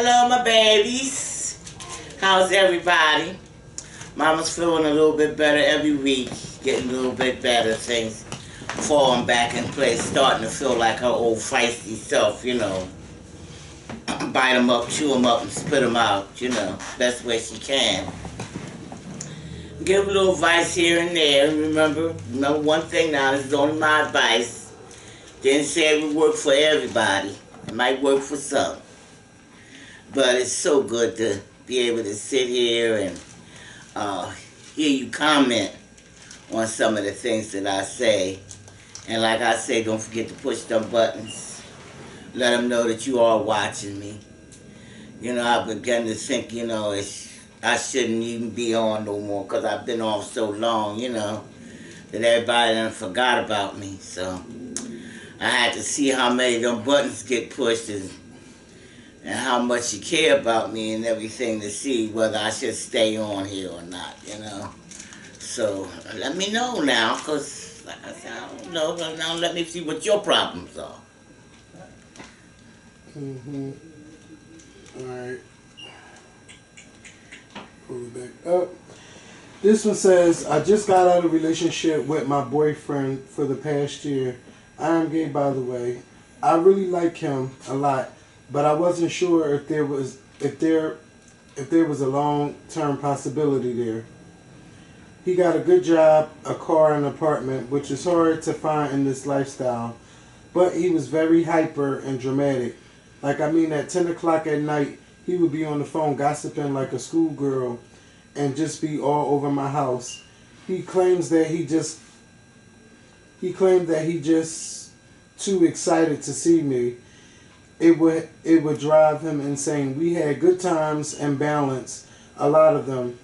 Hello, my babies. How's everybody? Mama's feeling a little bit better every week, getting a little bit better. Things falling back in place, starting to feel like her old feisty self, you know. Bite them up, chew them up, and spit them out, you know, best way she can. Give a little advice here and there. Remember one thing now, this is only my advice. Didn't say it would work for everybody. It might work for some. But it's so good to be able to sit here and hear you comment on some of the things that I say. And like I say, don't forget to push them buttons. Let them know that you are watching me. You know, I've begun to think, you know, I shouldn't even be on no more because I've been off so long, you know, that everybody done forgot about me. So I had to see how many of them buttons get pushed and how much you care about me and everything to see whether I should stay on here or not, you know. So let me know now, because like I said, I don't know, but now let me see what your problems are. Alright. Pull it back up. This one says, I just got out of a relationship with my boyfriend for the past year. I am gay, by the way. I really like him a lot, but I wasn't sure if there was a long-term possibility there. He got a good job, a car, and an apartment, which is hard to find in this lifestyle. But he was very hyper and dramatic. Like, I mean, at 10 o'clock at night, he would be on the phone gossiping like a schoolgirl and just be all over my house. He claims that he just too excited to see me. It would drive him insane. We had good times and balance, a lot of them.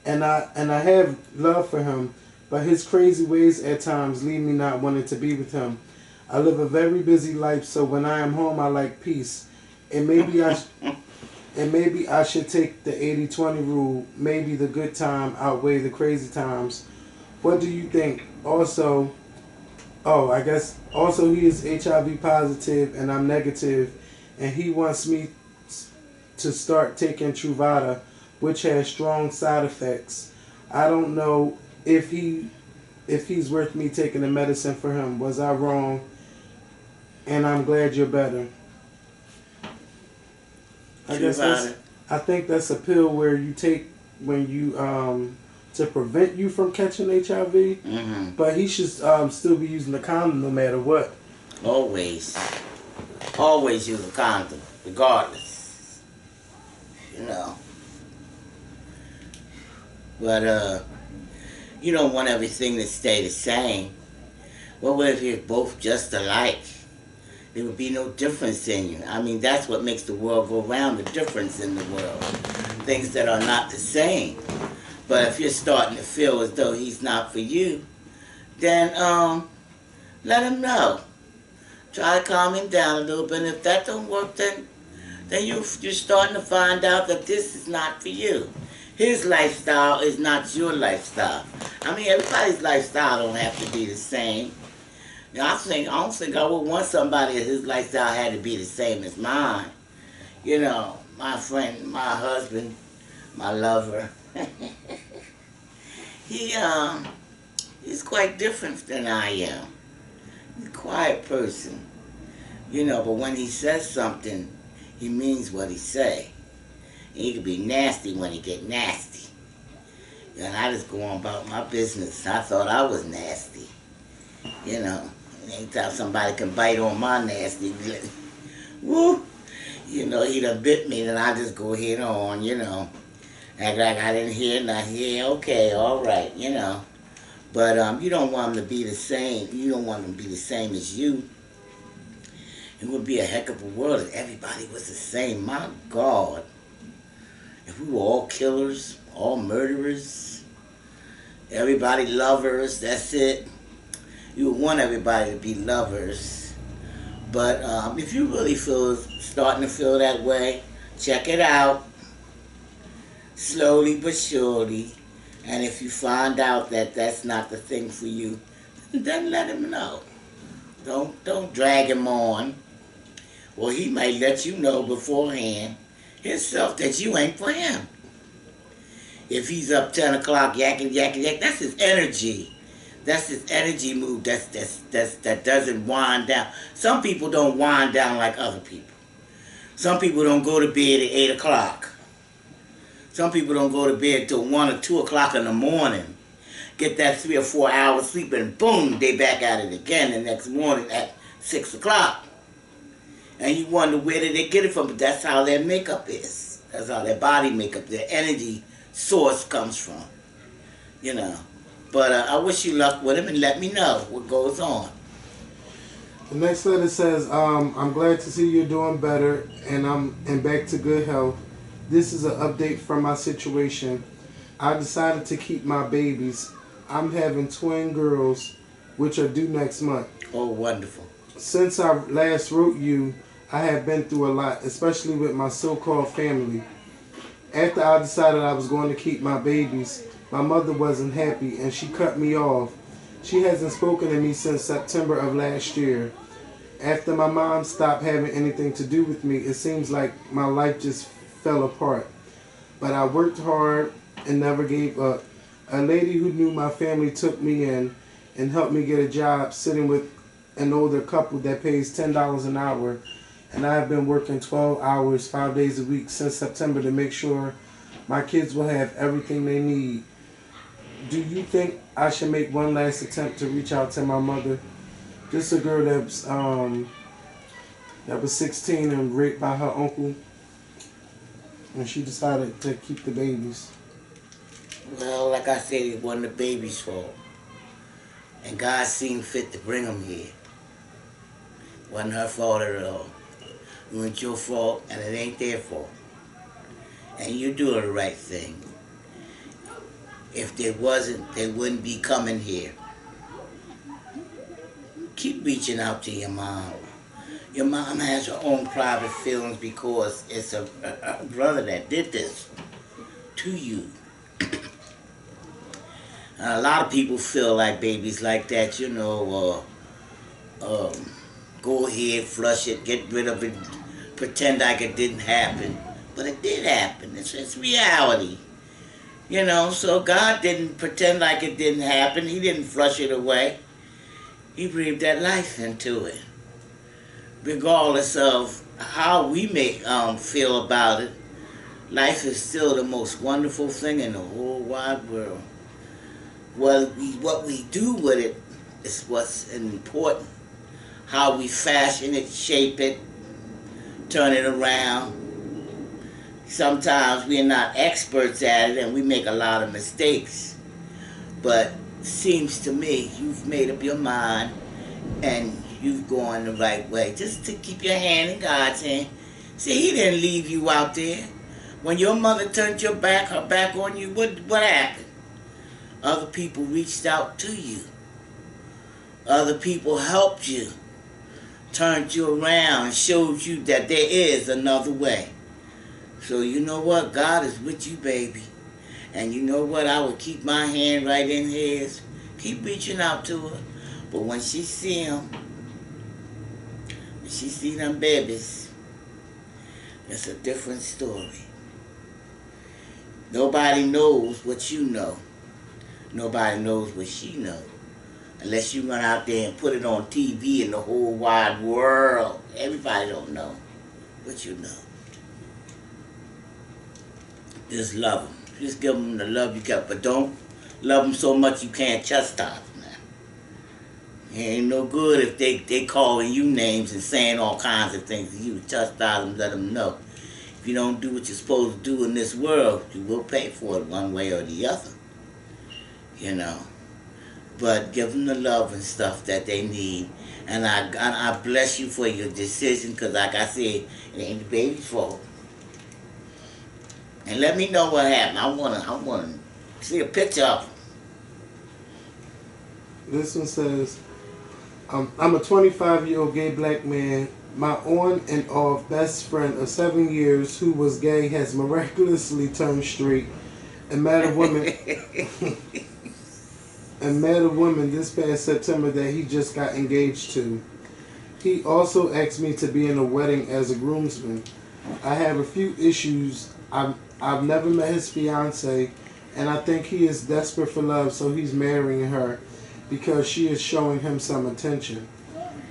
And I have love for him, but his crazy ways at times leave me not wanting to be with him. I live a very busy life, so when I am home, I like peace. And maybe I should take the 80-20 rule. Maybe the good time outweigh the crazy times. What do you think? Also, I guess also he is HIV positive and I'm negative, and he wants me to start taking Truvada, which has strong side effects. I don't know if he's worth me taking the medicine for him. Was I wrong? And I'm glad you're better. I think that's a pill where you take when you to prevent you from catching HIV. Mm-hmm. But he should still be using the condom no matter what. Always use a condom, regardless. You know. But you don't want everything to stay the same. What if you're both just alike? There would be no difference in you. I mean, that's what makes the world go round, the difference in the world. Things that are not the same. But if you're starting to feel as though he's not for you, then let him know. Try to calm him down a little bit. And if that don't work, then you're starting to find out that this is not for you. His lifestyle is not your lifestyle. I mean, everybody's lifestyle don't have to be the same. You know, I don't think I would want somebody that his lifestyle had to be the same as mine. You know, my friend, my husband, my lover. He's quite different than I am. He's a quiet person. You know, but when he says something, he means what he say. And he can be nasty when he get nasty. And I just go on about my business. I thought I was nasty. You know. Anytime somebody can bite on my nasty, woo, you know, he done bit me, then I just go head on, you know. Act like I didn't hear, not hear, okay, all right, you know. But you don't want him to be the same. You don't want him to be the same as you. It would be a heck of a world if everybody was the same. My God. If we were all killers, all murderers, everybody lovers, that's it. You would want everybody to be lovers. But if you really starting to feel that way, check it out. Slowly but surely. And if you find out that that's not the thing for you, then let him know. Don't drag him on. Well, he might let you know beforehand. himself that you ain't for him. If he's up 10 o'clock yakking, that's his energy. That's his energy move. That doesn't wind down. Some people don't wind down like other people. Some people don't go to bed at 8 o'clock. Some people don't go to bed till 1 or 2 o'clock in the morning. Get that 3 or 4 hours sleep and boom, they back at it again the next morning at 6 o'clock. And you wonder where did they get it from, but that's how their makeup is. That's how their body makeup, their energy source comes from. You know. But I wish you luck with him and let me know what goes on. The next letter says, I'm glad to see you're doing better and back to good health. This is an update from my situation. I decided to keep my babies. I'm having twin girls, which are due next month. Oh, wonderful. Since I last wrote you, I have been through a lot, especially with my so-called family. After I decided I was going to keep my babies, my mother wasn't happy and she cut me off. She hasn't spoken to me since September of last year. After my mom stopped having anything to do with me, it seems like my life just fell apart. But I worked hard and never gave up. A lady who knew my family took me in and helped me get a job sitting with an older couple that pays $10 an hour. And I have been working 12 hours, 5 days a week since September to make sure my kids will have everything they need. Do you think I should make one last attempt to reach out to my mother? This is a girl that was 16 and raped by her uncle, and she decided to keep the babies. Well, like I said, it wasn't the baby's fault. And God seen fit to bring them here. It wasn't her fault at all. It wasn't your fault, and it ain't their fault. And you're doing the right thing. If there wasn't, they wouldn't be coming here. Keep reaching out to your mom. Your mom has her own private feelings because it's a brother that did this to you. And a lot of people feel like babies like that, you know, go ahead, flush it, get rid of it, pretend like it didn't happen. But it did happen. It's reality. You know, so God didn't pretend like it didn't happen. He didn't flush it away. He breathed that life into it. Regardless of how we may feel about it, life is still the most wonderful thing in the whole wide world. What we do with it is what's important. How we fashion it, shape it, turn it around. Sometimes we're not experts at it and we make a lot of mistakes. But it seems to me you've made up your mind and you've gone the right way. Just to keep your hand in God's hand. See, He didn't leave you out there. When your mother turned her back on you, what happened? Other people reached out to you. Other people helped you. Turned you around and showed you that there is another way. So you know what? God is with you, baby. And you know what? I will keep my hand right in His. Keep reaching out to her. But when she see him, when she see them babies, it's a different story. Nobody knows what you know. Nobody knows what she knows. Unless you run out there and put it on TV in the whole wide world. Everybody don't know what you know. Just love them. Just give them the love you got. But don't love them so much you can't chastise them. It ain't no good if they calling you names and saying all kinds of things to you. Chastise them, let them know. If you don't do what you're supposed to do in this world, you will pay for it one way or the other. You know. But give them the love and stuff that they need. And I bless you for your decision because like I said, it ain't the baby's fault. And let me know what happened. I wanna see a picture of him. This one says, I'm a 25-year-old gay black man. My on and off best friend of 7 years who was gay has miraculously turned straight and met a woman and met a woman this past September that he just got engaged to. He also asked me to be in a wedding as a groomsman. I have a few issues. I've never met his fiance, and I think he is desperate for love, so he's marrying her because she is showing him some attention.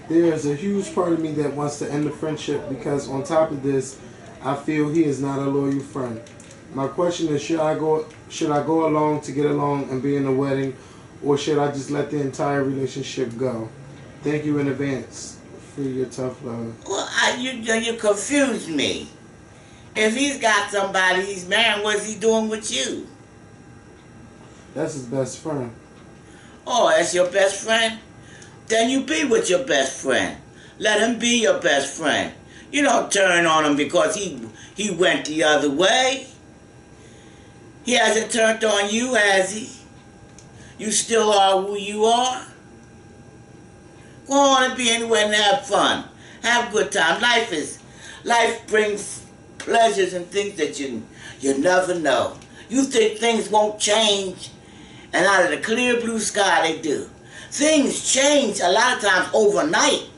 There is a huge part of me that wants to end the friendship because on top of this, I feel he is not a loyal friend. My question is, should I go along to get along and be in a wedding, or should I just let the entire relationship go? Thank you in advance for your tough love. Well, you confused me. If he's got somebody he's marrying, what's he doing with you? That's his best friend. Oh, that's your best friend? Then you be with your best friend. Let him be your best friend. You don't turn on him because he went the other way. He hasn't turned on you, has he? You still are who you are? Go on and be anywhere and have fun. Have a good time. Life brings pleasures and things that you never know. You think things won't change, and out of the clear blue sky they do. Things change a lot of times overnight.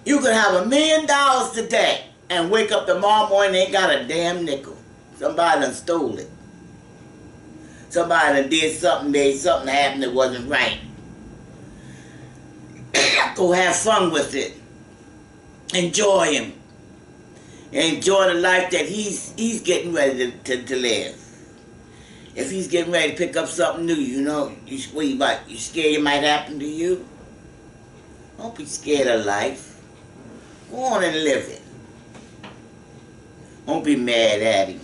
You could have $1 million today and wake up tomorrow morning and ain't got a damn nickel. Somebody done stole it. Somebody done did something, made something happen that wasn't right. Go have fun with it. Enjoy him. Enjoy the life that he's getting ready to live. If he's getting ready to pick up something new, you scared it might happen to you? Don't be scared of life. Go on and live it. Don't be mad at him.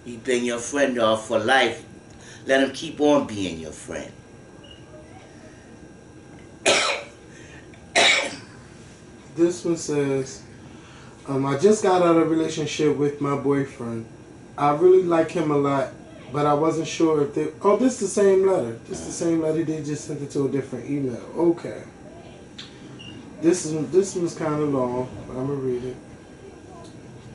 He's been your friend off for life. Let him keep on being your friend. This one says, I just got out of a relationship with my boyfriend. I really like him a lot, but I wasn't sure if they... Oh, this is the same letter. This is the same letter. They just sent it to a different email. Okay. This one's kind of long, but I'm going to read it.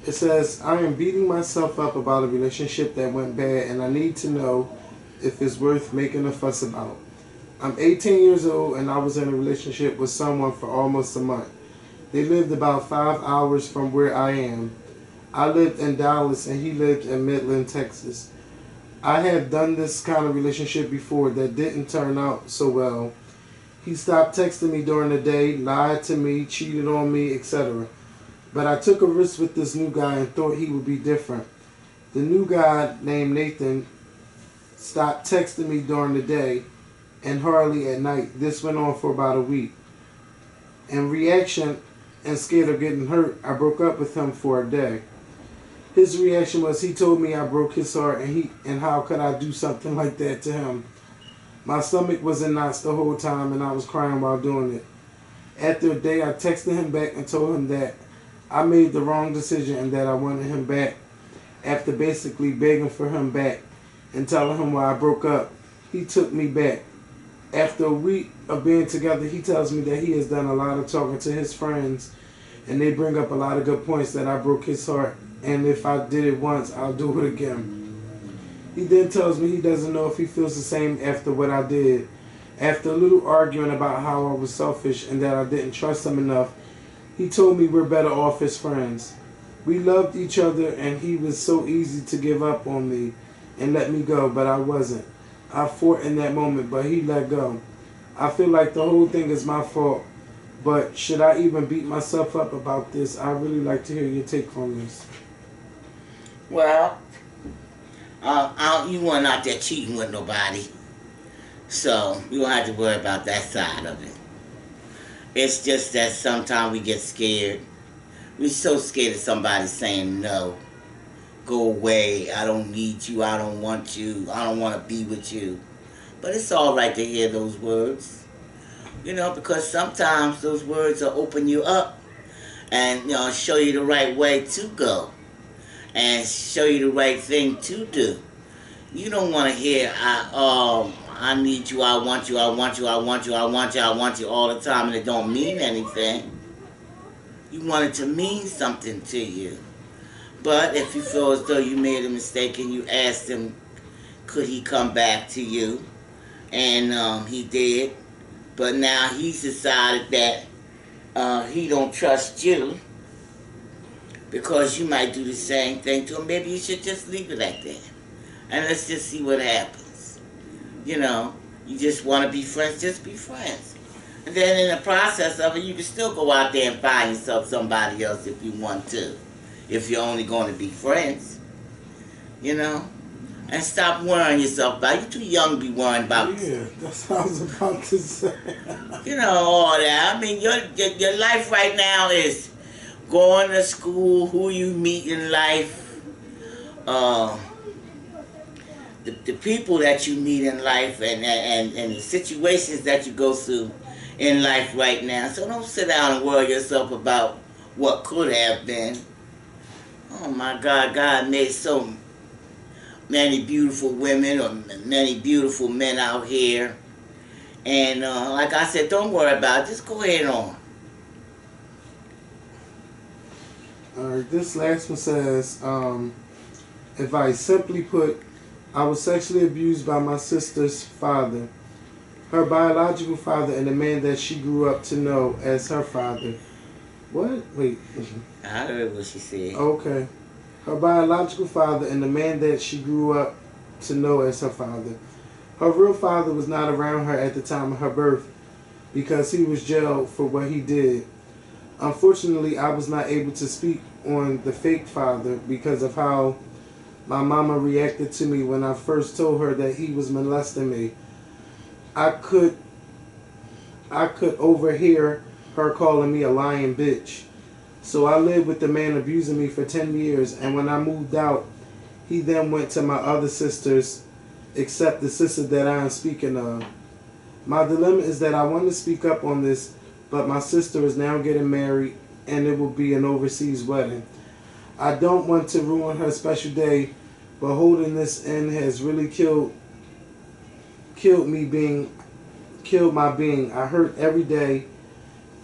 It says, I am beating myself up about a relationship that went bad, and I need to know if it's worth making a fuss about. I'm 18 years old, and I was in a relationship with someone for almost a month. They lived about 5 hours from where I am. I lived in Dallas, and he lived in Midland, Texas. I have done this kind of relationship before that didn't turn out so well. He stopped texting me during the day, lied to me, cheated on me, etc. But I took a risk with this new guy and thought he would be different. The new guy, named Nathan, stopped texting me during the day and hardly at night. This went on for about a week. In reaction and scared of getting hurt, I broke up with him for a day. His reaction was he told me I broke his heart and how could I do something like that to him. My stomach was in knots the whole time and I was crying while doing it. After a day, I texted him back and told him that I made the wrong decision and that I wanted him back. After basically begging for him back and telling him why I broke up, he took me back. After a week of being together, he tells me that he has done a lot of talking to his friends and they bring up a lot of good points that I broke his heart, and if I did it once, I'll do it again. He then tells me he doesn't know if he feels the same after what I did. After a little arguing about how I was selfish and that I didn't trust him enough, he told me we're better off as friends. We loved each other and he was so easy to give up on me and let me go, but I wasn't. I fought in that moment, but he let go. I feel like the whole thing is my fault, but should I even beat myself up about this? I really like to hear your take on this. Well, you weren't out there cheating with nobody, so you don't have to worry about that side of it. It's just that sometimes we get scared. We're so scared of somebody saying no. Go away, I don't need you, I don't want you, I don't want to be with you. But it's all right to hear those words. Because sometimes those words will open you up and show you the right way to go and show you the right thing to do. You don't want to hear, I need you, I want you, I want you, I want you, I want you, I want you all the time, and it don't mean anything. You want it to mean something to you. But if you feel as though you made a mistake and you asked him, could he come back to you? And he did. But now he's decided that he don't trust you. because you might do the same thing to them. Maybe you should just leave it at that. And let's just see what happens. You know, you just want to be friends, just be friends. And then in the process of it, you can still go out there and find yourself somebody else if you want to. If you're only going to be friends. You know? And stop worrying yourself about it. You're too young to be worrying about. Yeah, that's what I was about to say. You know, all that. I mean, your life right now is going to school, who you meet in life, the people that you meet in life, and the situations that you go through in life right now. So don't sit down and worry yourself about what could have been. Oh my God, God made so many beautiful women or many beautiful men out here. And like I said, don't worry about it. Just go ahead on. Alright, this last one says, advice. Simply put, I was sexually abused by my sister's father, her biological father, and the man that she grew up to know as her father. What? Wait. I heard what she said. Okay. Her biological father and the man that she grew up to know as her father. Her real father was not around her at the time of her birth because he was jailed for what he did. Unfortunately, I was not able to speak on the fake father because of how my mama reacted to me when I first told her that he was molesting me. I could overhear her calling me a lying bitch. So I lived with the man abusing me for 10 years, and when I moved out, he then went to my other sisters, except the sister that I am speaking of. My dilemma is that I want to speak up on this, but my sister is now getting married, and it will be an overseas wedding. I don't want to ruin her special day, but holding this in has really killed my being. I hurt every day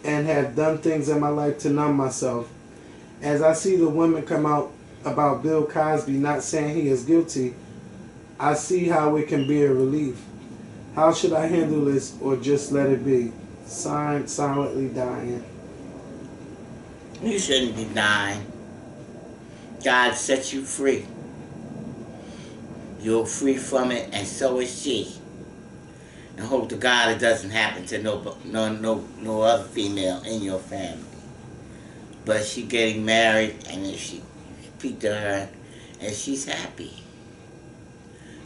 and have done things in my life to numb myself. As I see the women come out about Bill Cosby not saying he is guilty, I see how it can be a relief. How should I handle this or just let it be? Signed, Silently Dying. You shouldn't be dying. God set you free. You're free from it, and so is she. And hope to God it doesn't happen to no other female in your family. But she getting married, and if she speak to her, and she's happy.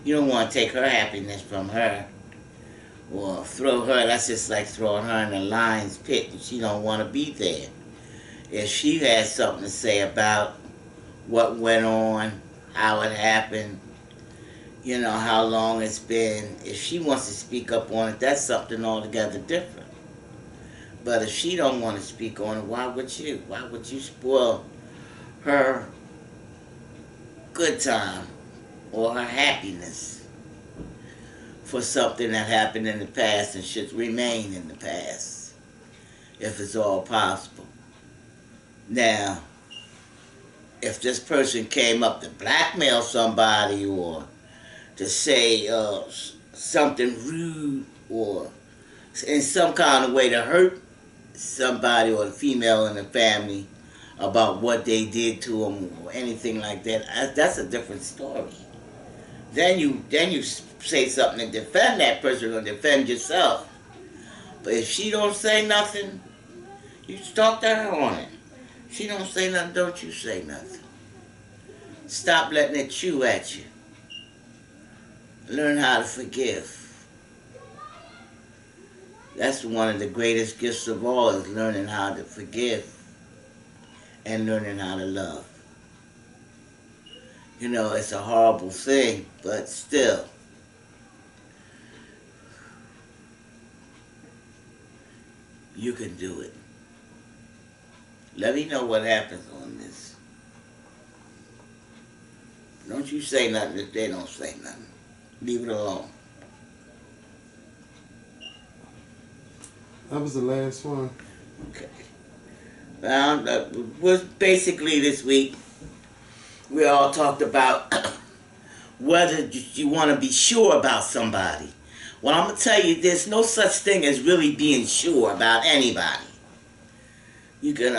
You don't want to take her happiness from her, or throw her. That's just like throwing her in a lion's pit, and she don't want to be there. If she has something to say about what went on, how it happened, you know, how long it's been. If she wants to speak up on it, that's something altogether different. But if she don't want to speak on it, why would you? Why would you spoil her good time or her happiness for something that happened in the past and should remain in the past, if it's all possible? Now, if this person came up to blackmail somebody or to say something rude or in some kind of way to hurt somebody or a female in the family about what they did to them or anything like that, that's a different story. Then you say something to defend that person or defend yourself. But if she don't say nothing, you talk to her on it. She don't say nothing, don't you say nothing. Stop letting it chew at you. Learn how to forgive. That's one of the greatest gifts of all, is learning how to forgive and learning how to love. You know, it's a horrible thing, but still. You can do it. Let me know what happens on this. Don't you say nothing if they don't say nothing. Leave it alone. That was the last one. Okay. Well, that was basically this week. We all talked about whether you want to be sure about somebody. Well, I'm going to tell you, there's no such thing as really being sure about anybody. You can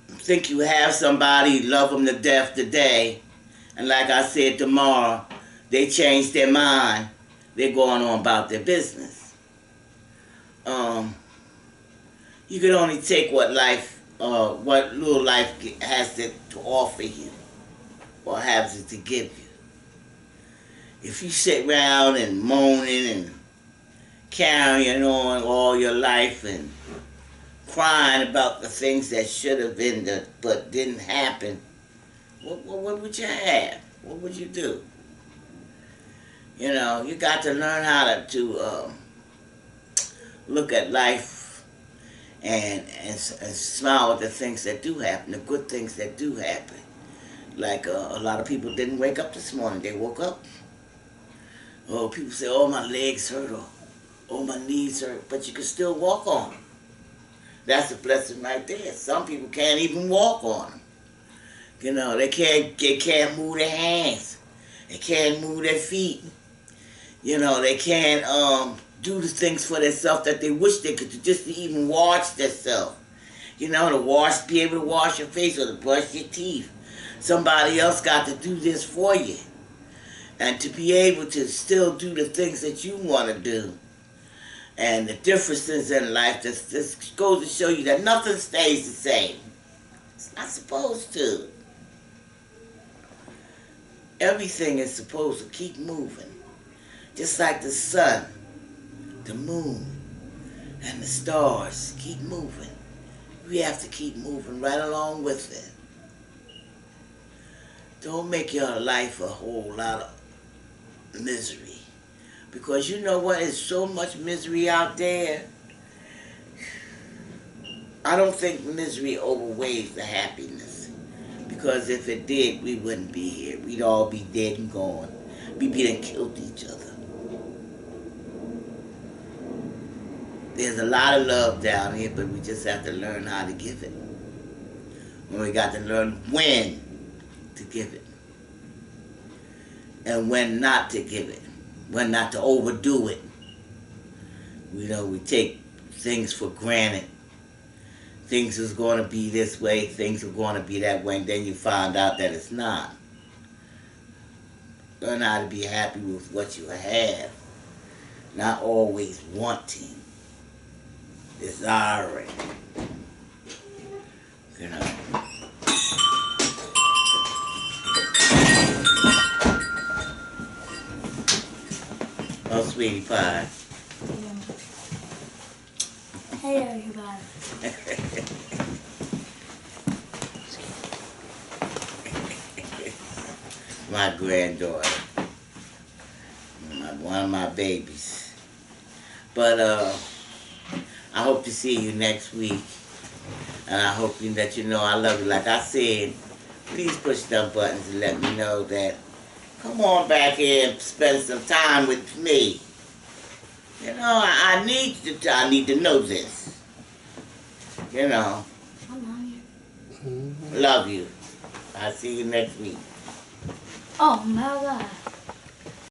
think you have somebody, love them to death today, and like I said, tomorrow, they change their mind, they're going on about their business. You can only take what little life has to offer you, or has it to give you. If you sit around and moaning and carrying on all your life and crying about the things that should have been but didn't happen, what would you have? What would you do? You know, you got to learn how to look at life and smile at the things that do happen, the good things that do happen. Like a lot of people didn't wake up this morning. They woke up. Oh, people say, oh, my legs hurt, or oh, my knees hurt, but you can still walk on them. That's a blessing right there. Some people can't even walk on them. You know, they can't move their hands. They can't move their feet. You know, they can't do the things for themselves that they wish they could do, just to even wash themselves. You know, be able to wash your face or to brush your teeth. Somebody else got to do this for you. And to be able to still do the things that you want to do. And the differences in life, this goes to show you that nothing stays the same. It's not supposed to. Everything is supposed to keep moving. Just like the sun, the moon, and the stars keep moving. We have to keep moving right along with it. Don't make your life a whole lot of misery. Because you know what? There's so much misery out there. I don't think misery outweighs the happiness. Because if it did, we wouldn't be here. We'd all be dead and gone. We'd be done killed each other. There's a lot of love down here, but we just have to learn how to give it. And we got to learn when to give it. And when not to give it. When not to overdo it. You know, we take things for granted. Things is going to be this way, things are going to be that way, and then you find out that it's not. Learn how to be happy with what you have. Not always wanting. Desiring. You know. Oh, sweetie pie. Hey, everybody. My granddaughter. One of my babies. But I hope to see you next week. And I hope that you know I love you. Like I said, please push them buttons and let me know that come on back here and spend some time with me. You know, I need to know this. You know. I'm hungry. Love you. I'll see you next week. Oh my God.